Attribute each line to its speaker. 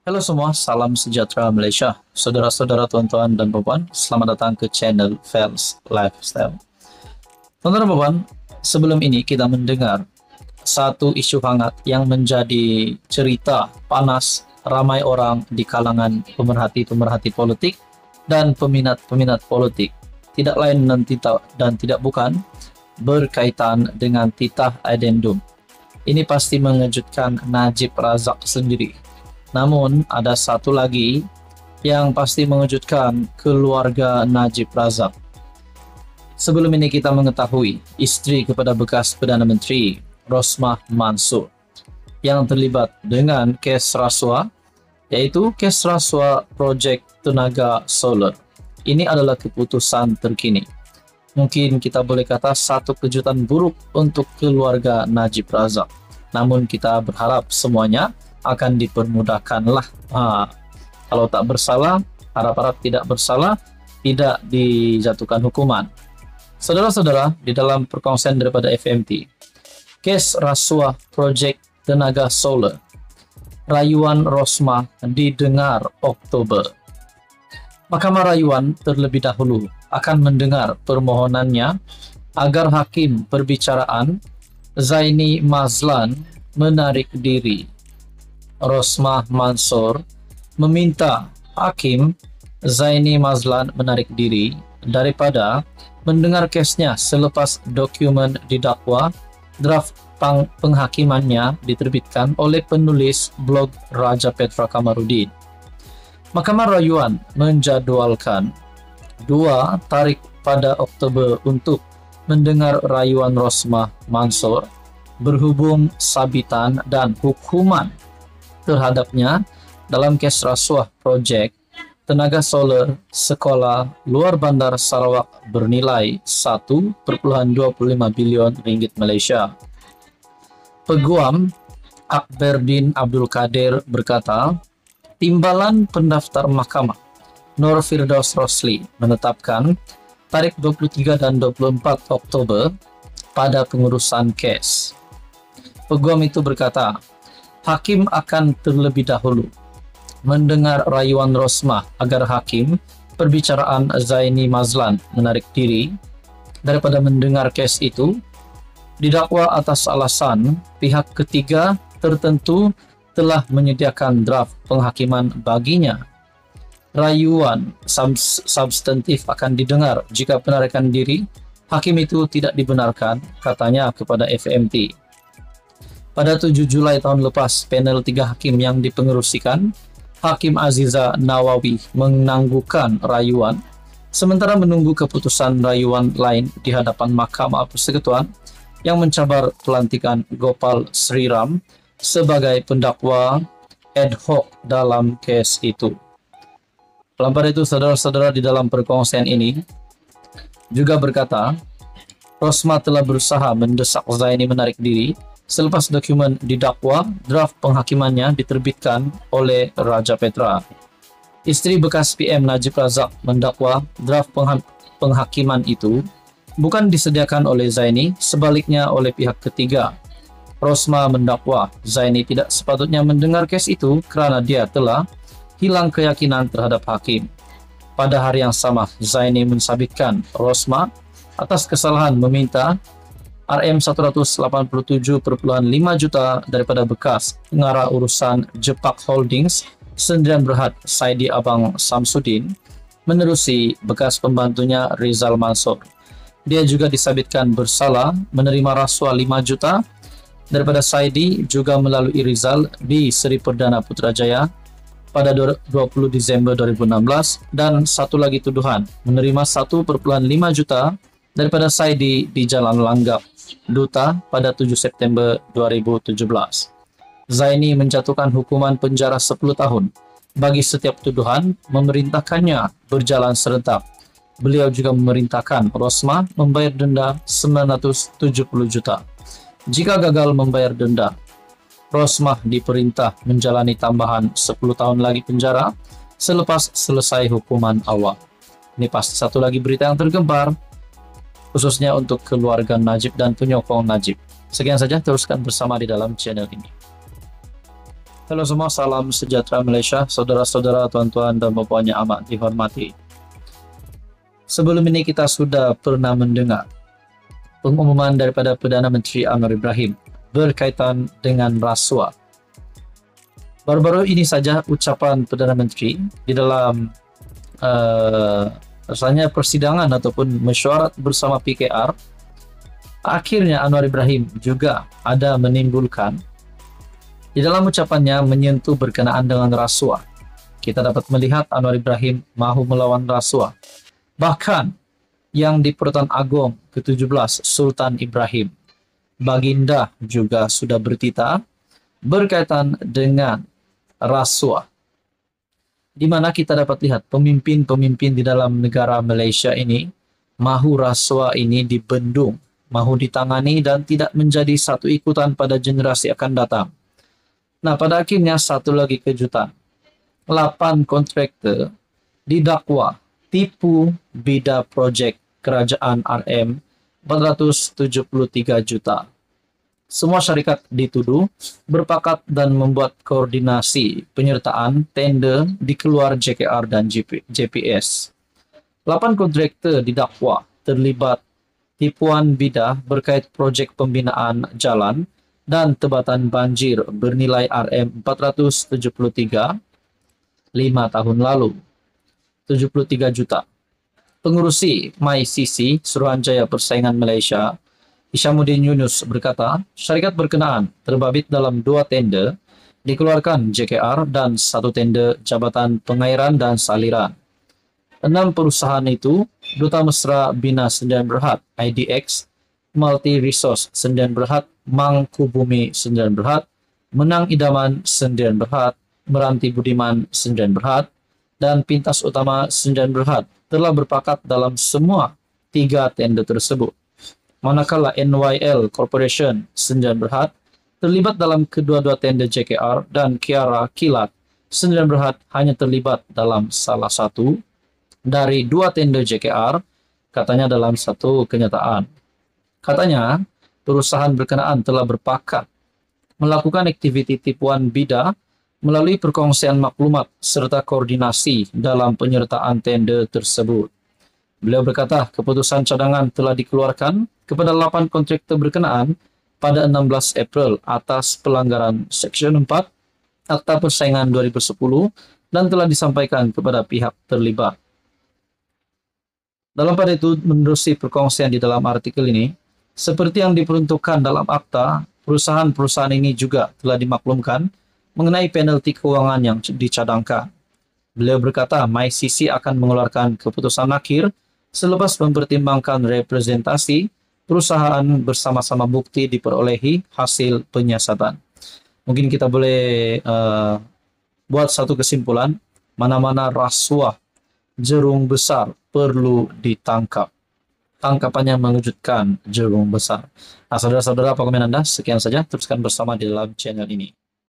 Speaker 1: Halo semua, salam sejahtera Malaysia. Saudara-saudara, tuan-tuan dan puan, selamat datang ke channel Fels Lifestyle. Tuan-tuan dan puan, sebelum ini kita mendengar satu isu hangat yang menjadi cerita panas ramai orang di kalangan pemerhati-pemerhati politik dan peminat-peminat politik. Tidak lain dan tidak bukan berkaitan dengan titah addendum. Ini pasti mengejutkan Najib Razak sendiri. Namun ada satu lagi yang pasti mengejutkan keluarga Najib Razak. Sebelum ini kita mengetahui istri kepada bekas Perdana Menteri Rosmah Mansor yang terlibat dengan kes rasuah, yaitu kes rasuah projek tenaga solar. Ini adalah keputusan terkini. Mungkin kita boleh kata satu kejutan buruk untuk keluarga Najib Razak. Namun kita berharap semuanya akan dipermudahkanlah. Kalau tak bersalah, harap-harap tidak bersalah, tidak dijatuhkan hukuman. Saudara-saudara, di dalam perkongsian daripada FMT, kes rasuah projek tenaga solar, rayuan Rosmah didengar Oktober. Mahkamah Rayuan terlebih dahulu akan mendengar permohonannya agar Hakim Perbicaraan Zaini Mazlan menarik diri. Rosmah Mansor meminta Hakim Zaini Mazlan menarik diri daripada mendengar kesnya selepas dokumen didakwa draft penghakimannya diterbitkan oleh penulis blog Raja Petra Kamarudin. Mahkamah Rayuan menjadualkan 2 tarik pada Oktober untuk mendengar rayuan Rosmah Mansor berhubung sabitan dan hukuman terhadapnya dalam kes rasuah projek tenaga solar sekolah luar bandar Sarawak bernilai 1.25 bilion ringgit Malaysia. Peguam Akberdin Abdul Kadir berkata, Timbalan Pendaftar Mahkamah Nur Firdaus Rosli menetapkan tarikh 23 dan 24 Oktober pada pengurusan kes. Peguam itu berkata, Hakim akan terlebih dahulu mendengar rayuan Rosmah agar Hakim Perbicaraan Zaini Mazlan menarik diri daripada mendengar kes itu didakwa atas alasan pihak ketiga tertentu telah menyediakan draft penghakiman baginya. Rayuan substantif akan didengar jika penarikan diri Hakim itu tidak dibenarkan, katanya kepada FMT. Pada 7 Julai tahun lepas, panel 3 hakim yang dipengerusikan, Hakim Aziza Nawawi menangguhkan rayuan, sementara menunggu keputusan rayuan lain di hadapan Mahkamah Persekutuan yang mencabar pelantikan Gopal Sriram sebagai pendakwa ad hoc dalam kes itu. Pada itu, saudara-saudara, di dalam perkongsian ini juga berkata, Rosmah telah berusaha mendesak Zaini menarik diri selepas dokumen didakwa draft penghakimannya diterbitkan oleh Raja Petra. Isteri bekas PM Najib Razak mendakwa draft penghakiman itu bukan disediakan oleh Zaini, sebaliknya oleh pihak ketiga. Rosmah mendakwa Zaini tidak sepatutnya mendengar kes itu kerana dia telah hilang keyakinan terhadap hakim. Pada hari yang sama, Zaini mensabitkan Rosmah atas kesalahan meminta RM187.5 juta daripada bekas pengarah urusan Jepak Holdings Sendirian Berhad Saidi Abang Samsudin menerusi bekas pembantunya Rizal Mansor. Dia juga disabitkan bersalah menerima rasuah 5 juta daripada Saidi juga melalui Rizal di Seri Perdana Putrajaya pada 20 Disember 2016 dan satu lagi tuduhan menerima 1.5 juta daripada Saidi di Jalan Langgap Duta pada 7 September 2017. Zaini menjatuhkan hukuman penjara 10 tahun bagi setiap tuduhan, memerintahkannya berjalan serentak. Beliau juga memerintahkan Rosmah membayar denda 970 juta. Jika gagal membayar denda, Rosmah diperintah menjalani tambahan 10 tahun lagi penjara selepas selesai hukuman awal. Ini pasti satu lagi berita yang tergembar, khususnya untuk keluarga Najib dan penyokong Najib. Sekian saja, teruskan bersama di dalam channel ini. Halo semua, salam sejahtera Malaysia, saudara-saudara, tuan-tuan dan puan yang amat dihormati. Sebelum ini kita sudah pernah mendengar pengumuman daripada Perdana Menteri Anwar Ibrahim berkaitan dengan rasuah. Baru-baru ini saja ucapan Perdana Menteri di dalam rasanya persidangan ataupun mesyuarat bersama PKR. Akhirnya Anwar Ibrahim juga ada menimbulkan di dalam ucapannya menyentuh berkenaan dengan rasuah. Kita dapat melihat Anwar Ibrahim mahu melawan rasuah. Bahkan yang di Pertuan Agong ke-17 Sultan Ibrahim, Baginda juga sudah bertita berkaitan dengan rasuah. Di mana kita dapat lihat pemimpin-pemimpin di dalam negara Malaysia ini mahu rasuah ini dibendung, mahu ditangani dan tidak menjadi satu ikutan pada generasi akan datang. Nah, pada akhirnya satu lagi kejutan. 8 kontraktor didakwa tipu bida projek kerajaan RM 473 juta. Semua syarikat dituduh berpakat dan membuat koordinasi penyertaan tender di keluar JKR dan JPS. 8 kontraktor didakwa terlibat tipuan bida berkait projek pembinaan jalan dan tebatan banjir bernilai RM 473 5 tahun lalu, 73 juta. Pengurusi MyCC Suruhanjaya Persaingan Malaysia, Hishamuddin Yunus berkata, syarikat berkenaan terbabit dalam 2 tender dikeluarkan JKR dan 1 tender Jabatan Pengairan dan Saliran. 6 perusahaan itu, Duta Mesra Bina Sdn Berhad IDX, Multi Resource Sdn Berhad, Mangkubumi Sdn Berhad, Menang Idaman Sdn Berhad, Meranti Budiman Sdn Berhad, dan Pintas Utama Sdn Berhad telah berpakat dalam semua 3 tender tersebut. Manakala NYL Corporation Sdn Berhad terlibat dalam kedua-dua tender JKR dan Kiara Kilat Sdn Berhad hanya terlibat dalam salah satu dari 2 tender JKR, katanya dalam satu kenyataan. Katanya, perusahaan berkenaan telah berpakat melakukan aktiviti tipuan bida melalui perkongsian maklumat serta koordinasi dalam penyertaan tender tersebut. Beliau berkata, keputusan cadangan telah dikeluarkan kepada 8 kontraktor berkenaan pada 16 April atas pelanggaran Seksyen 4 Akta Persaingan 2010 dan telah disampaikan kepada pihak terlibat. Dalam pada itu, menerusi perkongsian di dalam artikel ini, seperti yang diperuntukkan dalam akta, perusahaan-perusahaan ini juga telah dimaklumkan mengenai penalti keuangan yang dicadangkan. Beliau berkata, MyCC akan mengeluarkan keputusan akhir selepas mempertimbangkan representasi perusahaan bersama-sama bukti diperolehi hasil penyiasatan. Mungkin kita boleh buat satu kesimpulan, mana-mana rasuah jerung besar perlu ditangkap. Tangkapannya mengejutkan jerung besar. Nah, saudara-saudara, apa komen Anda? Sekian saja, teruskan bersama di dalam channel ini.